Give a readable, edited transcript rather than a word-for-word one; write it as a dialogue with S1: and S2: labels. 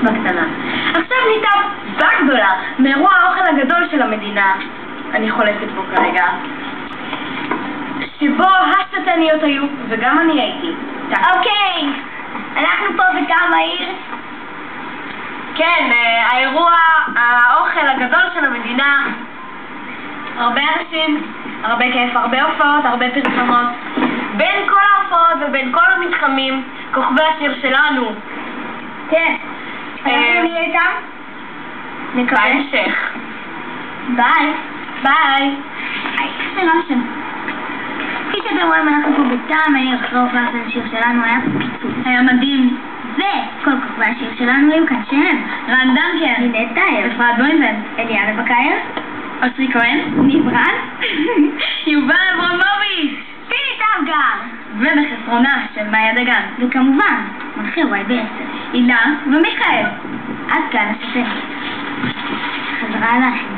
S1: בקטנה. עכשיו נהייתה בגדולה מאירוע האוכל הגדול של המדינה, אני חולקת בו כרגע, שבו השטניות היו, וגם אני הייתי.
S2: אוקיי, אנחנו פה בכמה עיר?
S1: כן, האירוע, האוכל הגדול של המדינה, הרבה אנשים, הרבה כיף, הרבה הופעות, הרבה פרסומות. בין כל ההופעות ובין כל המתחמים, כוכבי השיר שלנו.
S2: כן. אנחנו נהיה איתם?
S1: בהמשך.
S2: ביי.
S1: ביי.
S2: זה לא משנה. כפי שאתם רואים, אנחנו פה בטעם העיר, רוב השיר שלנו היה פיצוץ. היה מדהים. וכל כוכבי השיר שלנו היו כאן שהם רן דנקר, לינת טייר, אפרת בוינבן, אליאנה בקייר, אושרי כהן, ניב רן, יובל אברמוביץ', פיני טבגר, ובחסרונה של מאיה דגן, וכמובן, מנחי וואי ב10, הילה ומיכאל. עד כאן השטניות. חזרה אליי.